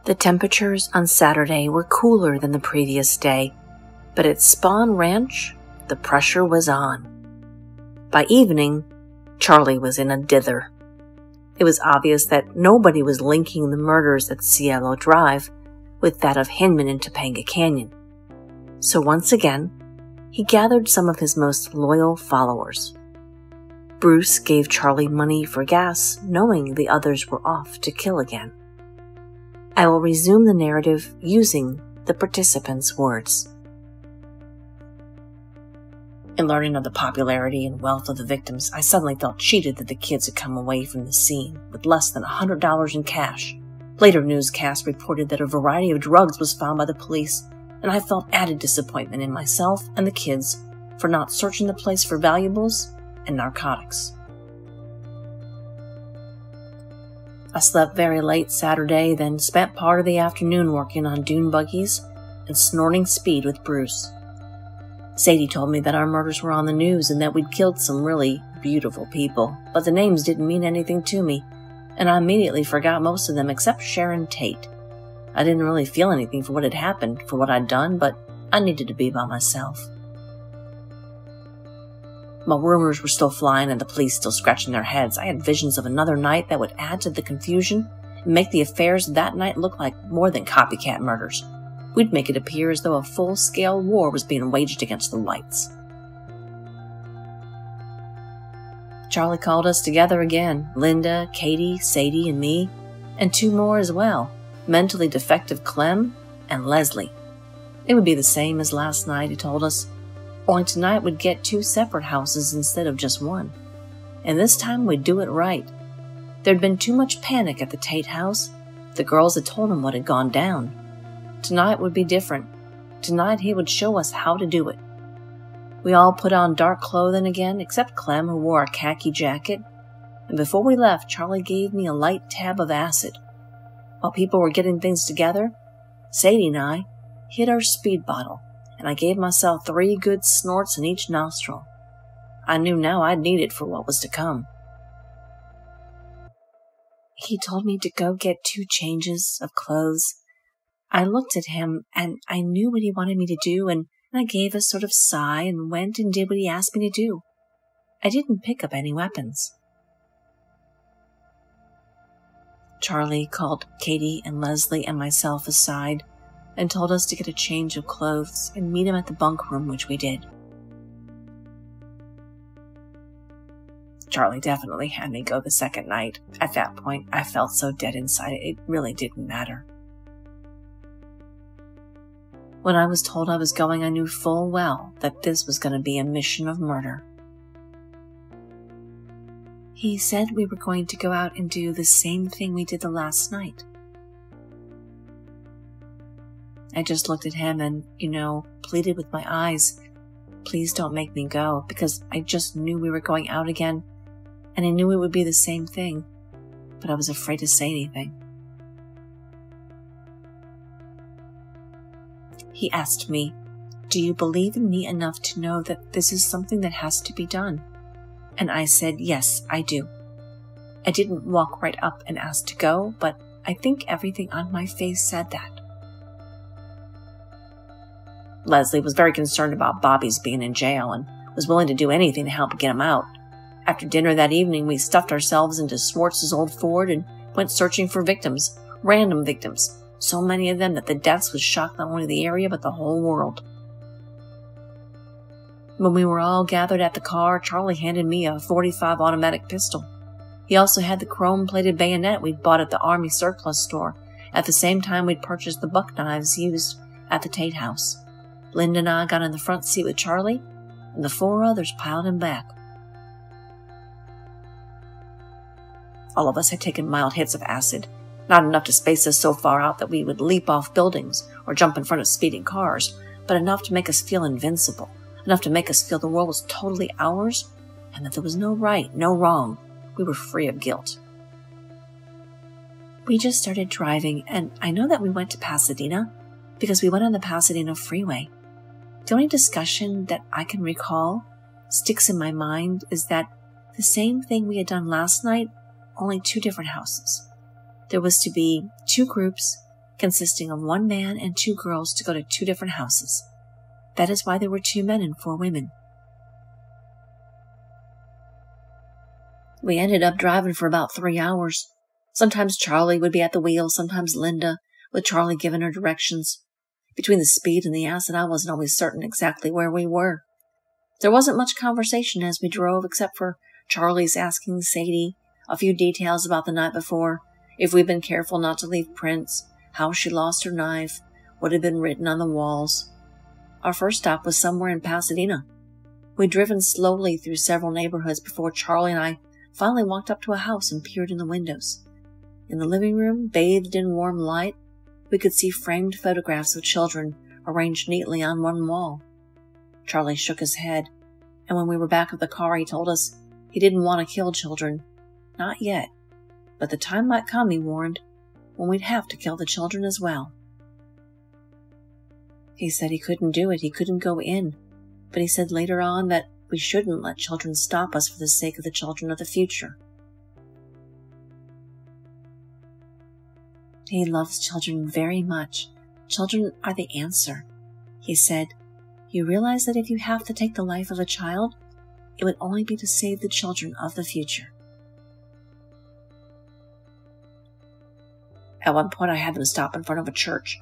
The temperatures on Saturday were cooler than the previous day, but at Spawn Ranch, the pressure was on. By evening, Charlie was in a dither. It was obvious that nobody was linking the murders at Cielo Drive with that of Hinman in Topanga Canyon. So once again, he gathered some of his most loyal followers. Bruce gave Charlie money for gas, knowing the others were off to kill again. I will resume the narrative using the participants' words. In learning of the popularity and wealth of the victims, I suddenly felt cheated that the kids had come away from the scene with less than $100 in cash. Later newscasts reported that a variety of drugs was found by the police, and I felt added disappointment in myself and the kids for not searching the place for valuables and narcotics. I slept very late Saturday, then spent part of the afternoon working on dune buggies and snorting speed with Bruce. Sadie told me that our murders were on the news and that we'd killed some really beautiful people, but the names didn't mean anything to me, and I immediately forgot most of them except Sharon Tate. I didn't really feel anything for what had happened, for what I'd done, but I needed to be by myself. While rumors were still flying and the police still scratching their heads, I had visions of another night that would add to the confusion and make the affairs of that night look like more than copycat murders. We'd make it appear as though a full-scale war was being waged against the whites. Charlie called us together again, Linda, Katie, Sadie, and me, and two more as well, mentally defective Clem and Leslie. It would be the same as last night, he told us. Only tonight we'd get two separate houses instead of just one. And this time we'd do it right. There'd been too much panic at the Tate house. The girls had told him what had gone down. Tonight would be different. Tonight he would show us how to do it. We all put on dark clothing again, except Clem, who wore a khaki jacket. And before we left, Charlie gave me a light tab of acid. While people were getting things together, Sadie and I hid our speed bottle, and I gave myself 3 good snorts in each nostril. I knew now I'd need it for what was to come. He told me to go get 2 changes of clothes. I looked at him, and I knew what he wanted me to do, and I gave a sort of sigh and went and did what he asked me to do. I didn't pick up any weapons. Charlie called Katie and Leslie and myself aside and told us to get a change of clothes and meet him at the bunk room, which we did. Charlie definitely had me go the second night. At that point, I felt so dead inside, it really didn't matter. When I was told I was going, I knew full well that this was going to be a mission of murder. He said we were going to go out and do the same thing we did the last night. I just looked at him and, pleaded with my eyes, please don't make me go, because I just knew we were going out again, and I knew it would be the same thing, but I was afraid to say anything. He asked me, do you believe in me enough to know that this is something that has to be done? And I said, yes, I do. I didn't walk right up and ask to go, but I think everything on my face said that. Leslie was very concerned about Bobby's being in jail and was willing to do anything to help get him out. After dinner that evening, we stuffed ourselves into Swartz's old Ford and went searching for victims, random victims, so many of them that the deaths would shock not only the area but the whole world. When we were all gathered at the car, Charlie handed me a .45 automatic pistol. He also had the chrome-plated bayonet we'd bought at the Army surplus store. At the same time, we'd purchased the buck knives used at the Tate house. Linda and I got in the front seat with Charlie, and the 4 others piled him back. All of us had taken mild hits of acid, not enough to space us so far out that we would leap off buildings or jump in front of speeding cars, but enough to make us feel invincible, enough to make us feel the world was totally ours, and that there was no right, no wrong. We were free of guilt. We just started driving, and I know that we went to Pasadena because we went on the Pasadena freeway. The only discussion that I can recall sticks in my mind is that the same thing we had done last night, only 2 different houses. There was to be 2 groups, consisting of 1 man and 2 girls to go to 2 different houses. That is why there were 2 men and 4 women. We ended up driving for about 3 hours. Sometimes Charlie would be at the wheel, sometimes Linda, with Charlie giving her directions. Between the speed and the acid, I wasn't always certain exactly where we were. There wasn't much conversation as we drove, except for Charlie's asking Sadie a few details about the night before, if we'd been careful not to leave prints, how she lost her knife, what had been written on the walls. Our first stop was somewhere in Pasadena. We'd driven slowly through several neighborhoods before Charlie and I finally walked up to a house and peered in the windows. In the living room, bathed in warm light, we could see framed photographs of children arranged neatly on one wall. Charlie shook his head, and when we were back at the car, he told us he didn't want to kill children. Not yet. But the time might come, he warned, when we'd have to kill the children as well. He said he couldn't do it, he couldn't go in, but he said later on that we shouldn't let children stop us for the sake of the children of the future. He loves children very much. Children are the answer. He said, you realize that if you have to take the life of a child, it would only be to save the children of the future. At one point, I had them stop in front of a church.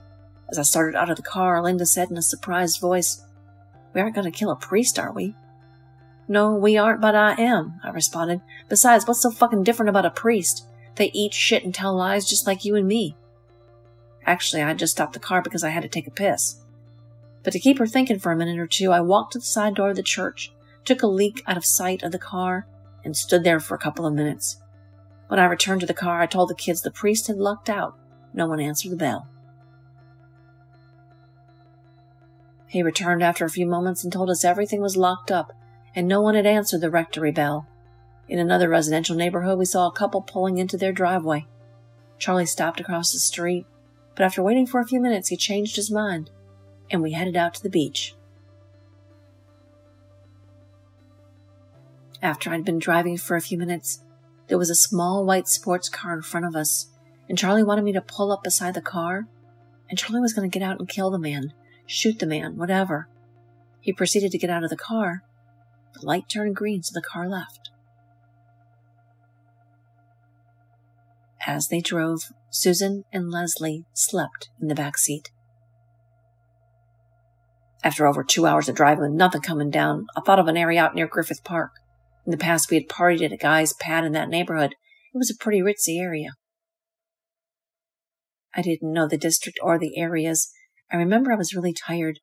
As I started out of the car, Linda said in a surprised voice, "We aren't going to kill a priest, are we?" "No, we aren't, but I am," I responded. "Besides, what's so fucking different about a priest? They eat shit and tell lies just like you and me." Actually, I just stopped the car because I had to take a piss. But to keep her thinking for a minute or two, I walked to the side door of the church, took a leak out of sight of the car, and stood there for a couple of minutes. When I returned to the car, I told the kids the priest had lucked out. No one answered the bell. He returned after a few moments and told us everything was locked up, and no one had answered the rectory bell. In another residential neighborhood, we saw a couple pulling into their driveway. Charlie stopped across the street, but after waiting for a few minutes, he changed his mind, and we headed out to the beach. After I'd been driving for a few minutes, there was a small white sports car in front of us, and Charlie wanted me to pull up beside the car, and Charlie was going to get out and kill the man, shoot the man, whatever. He proceeded to get out of the car. The light turned green, so the car left. As they drove, Susan and Leslie slept in the back seat. After over 2 hours of driving with nothing coming down, I thought of an area out near Griffith Park. In the past, we had partied at a guy's pad in that neighborhood. It was a pretty ritzy area. I didn't know the district or the areas. I remember I was really tired.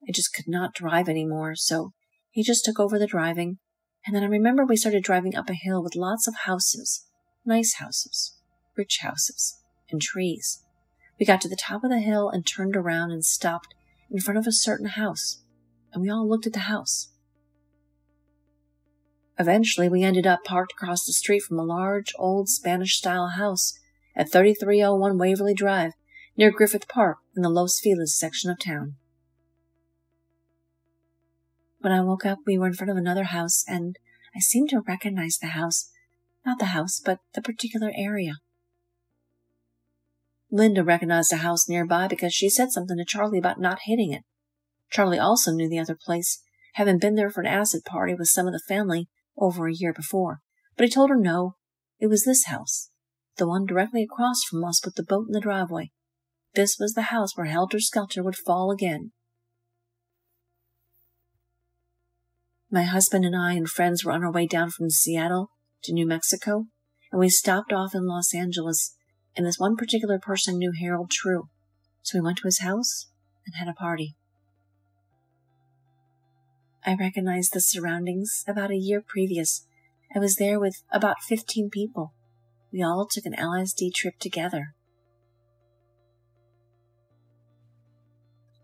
I just could not drive anymore, so he just took over the driving. And then I remember we started driving up a hill with lots of houses, nice houses, rich houses, and trees. We got to the top of the hill and turned around and stopped in front of a certain house, and we all looked at the house. Eventually, we ended up parked across the street from a large, old Spanish-style house at 3301 Waverly Drive, near Griffith Park in the Los Feliz section of town. When I woke up, we were in front of another house, and I seemed to recognize the house. Not the house, but the particular area. Linda recognized a house nearby because she said something to Charlie about not hitting it. Charlie also knew the other place, having been there for an acid party with some of the family over a year before. But he told her no, it was this house, the one directly across from us with the boat in the driveway. This was the house where Helter Skelter would fall again. My husband and I and friends were on our way down from Seattle to New Mexico, and we stopped off in Los Angeles, and this one particular person knew Harold True, so we went to his house and had a party. I recognized the surroundings. About a year previous, I was there with about 15 people. We all took an LSD trip together.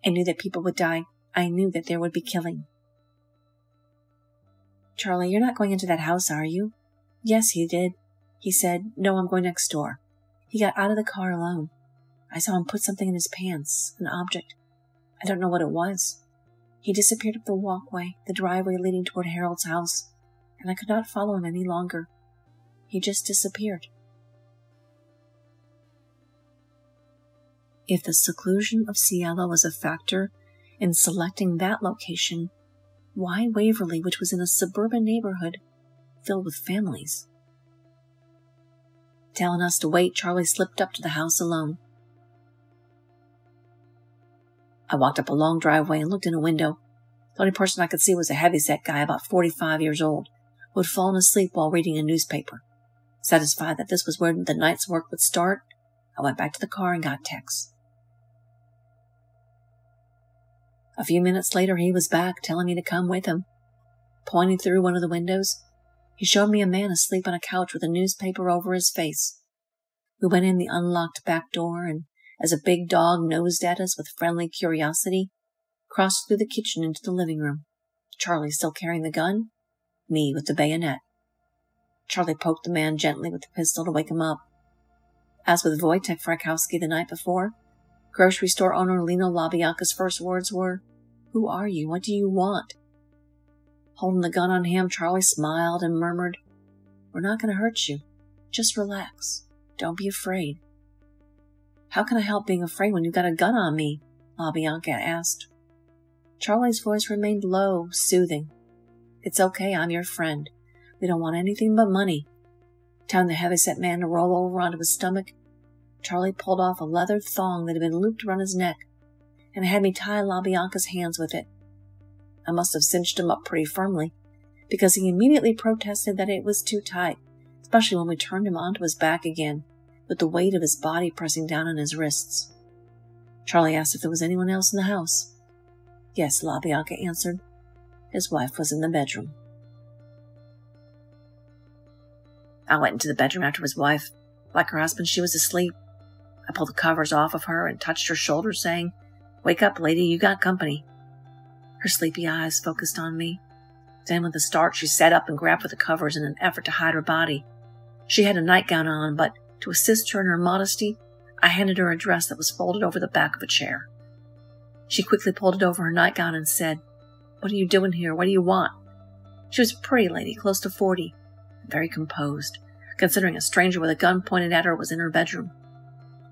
I knew that people would die. I knew that there would be killing. "Charlie, you're not going into that house, are you?" "Yes, he did." He said, "No, I'm going next door." He got out of the car alone. I saw him put something in his pants, an object. I don't know what it was. He disappeared up the walkway, the driveway leading toward Harold's house, and I could not follow him any longer. He just disappeared. If the seclusion of Cielo was a factor in selecting that location, why Waverly, which was in a suburban neighborhood filled with families? Telling us to wait, Charlie slipped up to the house alone. I walked up a long driveway and looked in a window. The only person I could see was a heavyset guy about 45 years old who had fallen asleep while reading a newspaper. Satisfied that this was where the night's work would start, I went back to the car and got Tex. A few minutes later, he was back, telling me to come with him. Pointing through one of the windows, he showed me a man asleep on a couch with a newspaper over his face. We went in the unlocked back door, and as a big dog nosed at us with friendly curiosity, crossed through the kitchen into the living room, Charlie still carrying the gun, me with the bayonet. Charlie poked the man gently with the pistol to wake him up. As with Wojtek Frykowski the night before, grocery store owner Lino LaBianca's first words were, "Who are you? What do you want?" Holding the gun on him, Charlie smiled and murmured, "We're not going to hurt you. Just relax. Don't be afraid." "How can I help being afraid when you've got a gun on me?" LaBianca asked. Charlie's voice remained low, soothing. "It's okay, I'm your friend. We don't want anything but money." Telling the heavyset man to roll over onto his stomach, Charlie pulled off a leather thong that had been looped around his neck and had me tie LaBianca's hands with it. I must have cinched him up pretty firmly, because he immediately protested that it was too tight, especially when we turned him onto his back again, with the weight of his body pressing down on his wrists. Charlie asked if there was anyone else in the house. "Yes," LaBianca answered. His wife was in the bedroom. I went into the bedroom after his wife. Like her husband, she was asleep. I pulled the covers off of her and touched her shoulder, saying, "Wake up, lady, you got company." Her sleepy eyes focused on me. Then with a start, she sat up and grabbed for the covers in an effort to hide her body. She had a nightgown on, but to assist her in her modesty, I handed her a dress that was folded over the back of a chair. She quickly pulled it over her nightgown and said, "What are you doing here? What do you want?" She was a pretty lady, close to 40, and very composed, considering a stranger with a gun pointed at her was in her bedroom.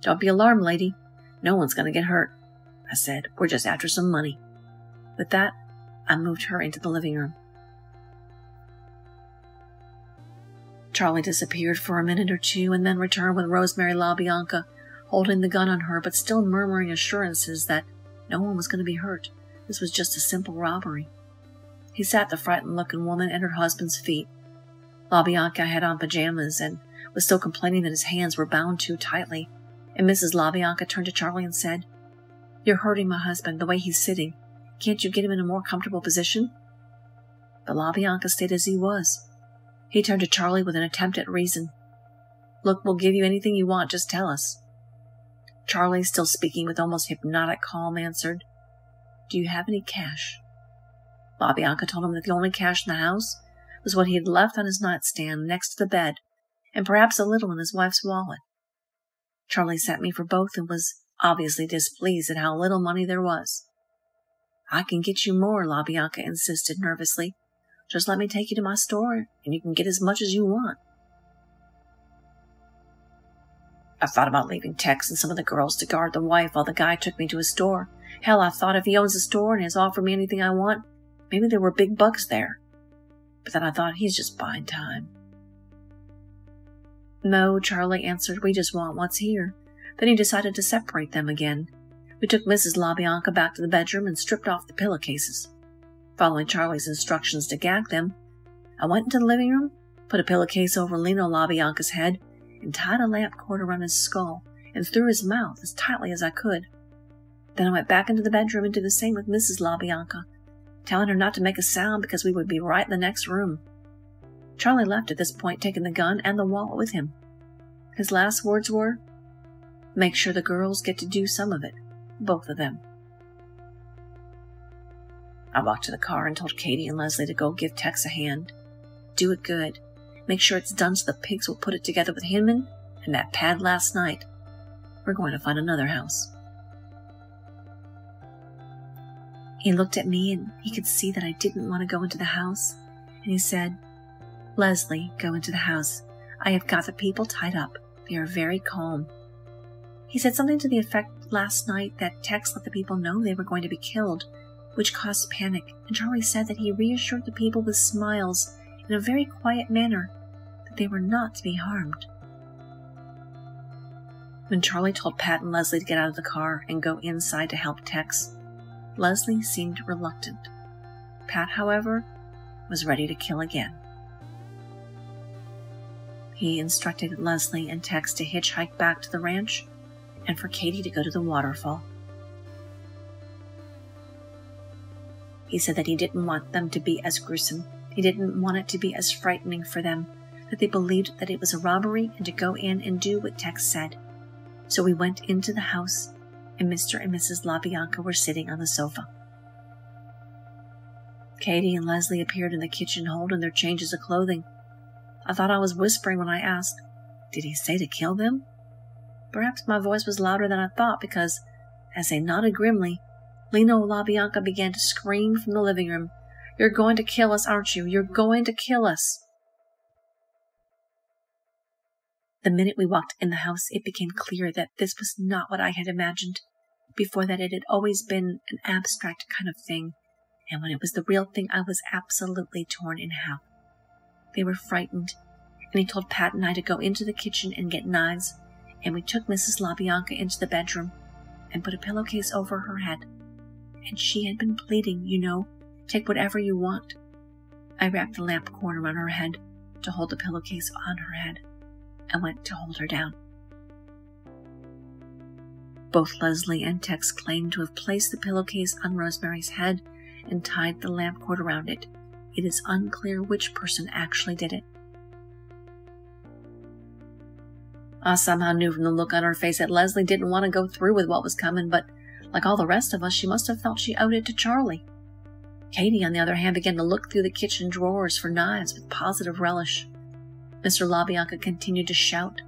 "Don't be alarmed, lady. No one's going to get hurt," I said. "We're just after some money." With that, I moved her into the living room. Charlie disappeared for a minute or two and then returned with Rosemary LaBianca, holding the gun on her but still murmuring assurances that no one was going to be hurt. This was just a simple robbery. He sat the frightened-looking woman at her husband's feet. LaBianca had on pajamas and was still complaining that his hands were bound too tightly, and Mrs. LaBianca turned to Charlie and said, "You're hurting my husband, the way he's sitting. Can't you get him in a more comfortable position?" But LaBianca stayed as he was. He turned to Charlie with an attempt at reason. "Look, we'll give you anything you want, just tell us." Charlie, still speaking with almost hypnotic calm, answered, "Do you have any cash?" LaBianca told him that the only cash in the house was what he had left on his nightstand next to the bed, and perhaps a little in his wife's wallet. Charlie sent me for both and was obviously displeased at how little money there was. "I can get you more," LaBianca insisted nervously. "Just let me take you to my store, and you can get as much as you want." I thought about leaving Tex and some of the girls to guard the wife while the guy took me to his store. Hell, I thought if he owns a store and has offered me anything I want, maybe there were big bucks there. But then I thought, he's just buying time. "No," Charlie answered, "we just want what's here." Then he decided to separate them again. We took Mrs. LaBianca back to the bedroom and stripped off the pillowcases. Following Charlie's instructions to gag them, I went into the living room, put a pillowcase over Lino LaBianca's head, and tied a lamp cord around his skull and through his mouth as tightly as I could. Then I went back into the bedroom and did the same with Mrs. LaBianca, telling her not to make a sound because we would be right in the next room. Charlie left at this point, taking the gun and the wallet with him. His last words were, "Make sure the girls get to do some of it, both of them." I walked to the car and told Katie and Leslie to go give Tex a hand. "Do it good. Make sure it's done so the pigs will put it together with Hinman and that pad last night. We're going to find another house." He looked at me and he could see that I didn't want to go into the house, and he said, "Leslie, go into the house. I have got the people tied up. They are very calm." He said something to the effect last night that Tex let the people know they were going to be killed, which caused panic, and Charlie said that he reassured the people with smiles in a very quiet manner that they were not to be harmed. When Charlie told Pat and Leslie to get out of the car and go inside to help Tex, Leslie seemed reluctant. Pat, however, was ready to kill again. He instructed Leslie and Tex to hitchhike back to the ranch and for Katie to go to the waterfall. He said that he didn't want them to be as gruesome. He didn't want it to be as frightening for them, that they believed that it was a robbery and to go in and do what Tex said. So we went into the house, and Mr. and Mrs. LaBianca were sitting on the sofa. Katie and Leslie appeared in the kitchen holding their changes of clothing. I thought I was whispering when I asked, "Did he say to kill them?" Perhaps my voice was louder than I thought because, as they nodded grimly, Lino LaBianca began to scream from the living room, "You're going to kill us, aren't you? You're going to kill us!" The minute we walked in the house, it became clear that this was not what I had imagined. Before that, it had always been an abstract kind of thing, and when it was the real thing, I was absolutely torn in half. They were frightened, and he told Pat and I to go into the kitchen and get knives, and we took Mrs. LaBianca into the bedroom and put a pillowcase over her head. And she had been pleading, take whatever you want. I wrapped the lamp cord around her head to hold the pillowcase on her head. I went to hold her down. Both Leslie and Tex claimed to have placed the pillowcase on Rosemary's head and tied the lamp cord around it. It is unclear which person actually did it. I somehow knew from the look on her face that Leslie didn't want to go through with what was coming, but like all the rest of us, she must have felt she owed it to Charlie. Katie, on the other hand, began to look through the kitchen drawers for knives with positive relish. Mr. LaBianca continued to shout.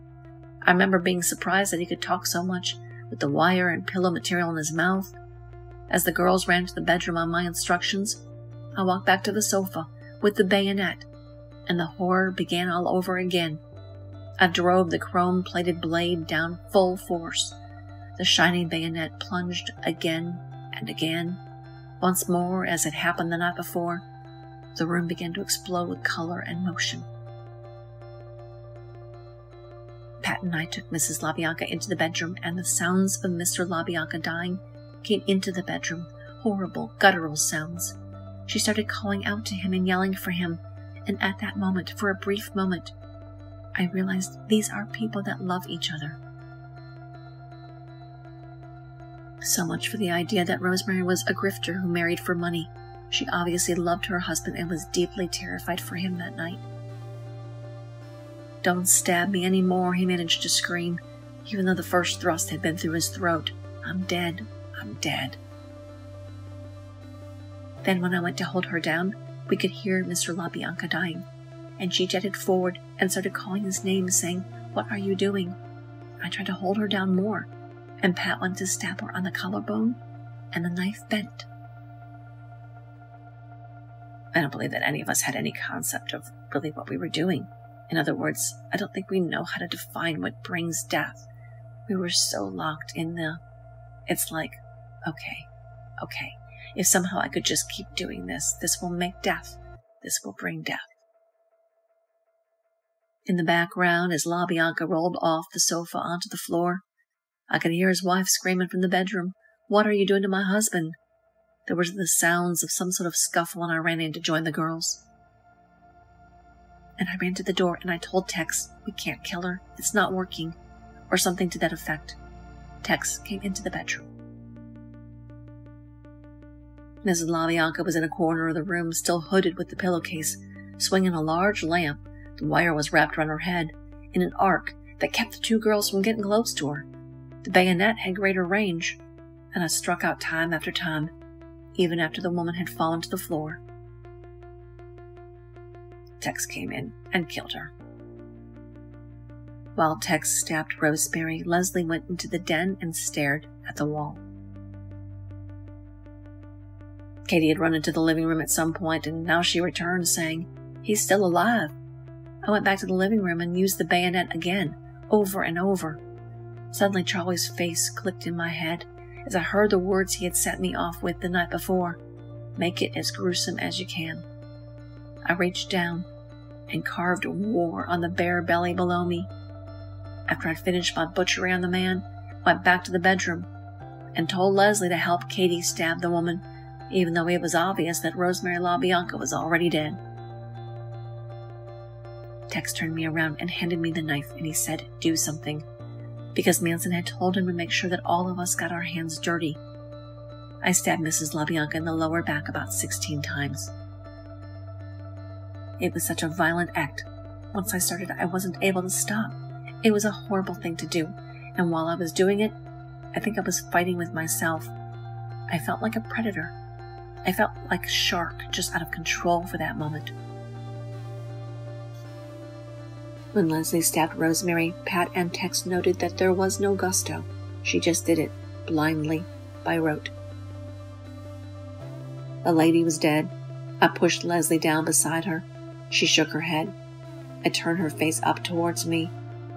I remember being surprised that he could talk so much, with the wire and pillow material in his mouth. As the girls ran to the bedroom on my instructions, I walked back to the sofa with the bayonet, and the horror began all over again. I drove the chrome-plated blade down full force. The shining bayonet plunged again and again. Once more, as had happened the night before, the room began to explode with color and motion. Pat and I took Mrs. LaBianca into the bedroom, and the sounds of Mr. LaBianca dying came into the bedroom, horrible, guttural sounds. She started calling out to him and yelling for him, and at that moment, for a brief moment, I realized these are people that love each other. So much for the idea that Rosemary was a grifter who married for money. She obviously loved her husband and was deeply terrified for him that night. "Don't stab me any more," he managed to scream, even though the first thrust had been through his throat. "I'm dead. I'm dead." Then when I went to hold her down, we could hear Mr. LaBianca dying, and she jetted forward and started calling his name, saying, "What are you doing?" I tried to hold her down more, and Pat went to stab her on the collarbone, and the knife bent. I don't believe that any of us had any concept of really what we were doing. In other words, I don't think we know how to define what brings death. We were so locked in it's like, okay, if somehow I could just keep doing this, this will make death. This will bring death. In the background, as LaBianca rolled off the sofa onto the floor, I could hear his wife screaming from the bedroom, "What are you doing to my husband?" There were the sounds of some sort of scuffle, and I ran in to join the girls. And I ran to the door, and I told Tex, "We can't kill her. It's not working," or something to that effect. Tex came into the bedroom. Mrs. LaBianca was in a corner of the room, still hooded with the pillowcase, swinging a large lamp. The wire was wrapped around her head in an arc that kept the two girls from getting close to her. The bayonet had greater range, and I struck out time after time, even after the woman had fallen to the floor. Tex came in and killed her. While Tex stabbed Rosemary, Leslie went into the den and stared at the wall. Katie had run into the living room at some point, and now she returned, saying, "He's still alive." I went back to the living room and used the bayonet again, over and over. Suddenly Charlie's face clicked in my head as I heard the words he had set me off with the night before. Make it as gruesome as you can. I reached down and carved war on the bare belly below me. After I'd finished my butchery on the man, I went back to the bedroom and told Leslie to help Katie stab the woman, even though it was obvious that Rosemary LaBianca was already dead. Tex turned me around and handed me the knife, and he said, "Do something," because Manson had told him to make sure that all of us got our hands dirty. I stabbed Mrs. LaBianca in the lower back about 16 times. It was such a violent act. Once I started, I wasn't able to stop. It was a horrible thing to do, and while I was doing it, I think I was fighting with myself. I felt like a predator. I felt like a shark, just out of control for that moment. When Leslie stabbed Rosemary, Pat and Tex noted that there was no gusto. She just did it, blindly, by rote. The lady was dead. I pushed Leslie down beside her. She shook her head. I turned her face up towards me.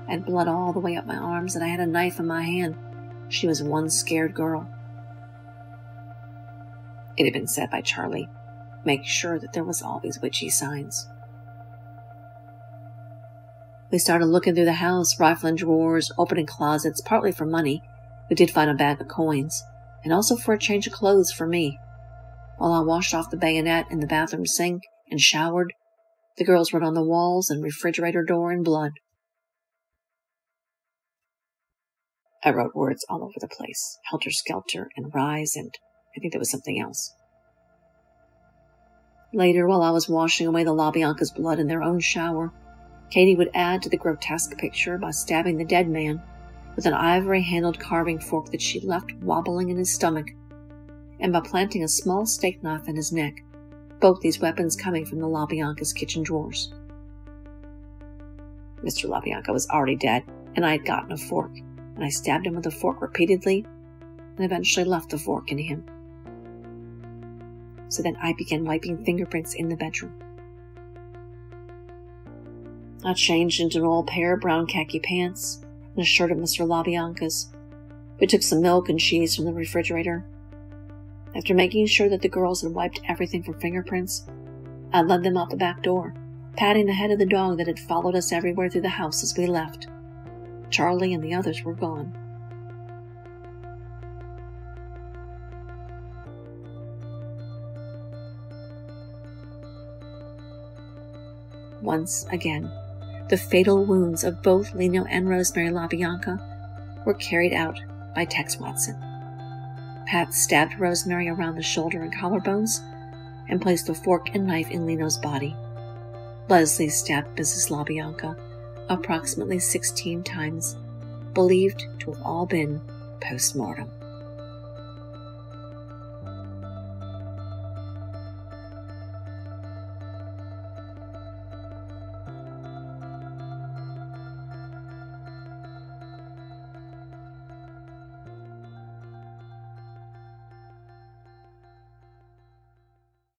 I had blood all the way up my arms, and I had a knife in my hand. She was one scared girl. It had been said by Charlie, make sure that there was all these witchy signs. We started looking through the house, rifling drawers, opening closets, partly for money. We did find a bag of coins, and also for a change of clothes for me. While I washed off the bayonet in the bathroom sink and showered, the girls wrote on the walls and refrigerator door in blood. I wrote words all over the place, helter-skelter and rise, and I think there was something else. Later, while I was washing away the LaBianca's blood in their own shower, Katie would add to the grotesque picture by stabbing the dead man with an ivory-handled carving fork that she left wobbling in his stomach, and by planting a small steak knife in his neck, both these weapons coming from the LaBianca's kitchen drawers. Mr. LaBianca was already dead, and I had gotten a fork, and I stabbed him with the fork repeatedly, and eventually left the fork in him. So then I began wiping fingerprints in the bedroom. I changed into an old pair of brown khaki pants and a shirt of Mr. LaBianca's. We took some milk and cheese from the refrigerator. After making sure that the girls had wiped everything for fingerprints, I led them out the back door, patting the head of the dog that had followed us everywhere through the house as we left. Charlie and the others were gone. Once again, the fatal wounds of both Lino and Rosemary LaBianca were carried out by Tex Watson. Pat stabbed Rosemary around the shoulder and collarbones and placed a fork and knife in Lino's body. Leslie stabbed Mrs. LaBianca approximately 16 times, believed to have all been post-mortem.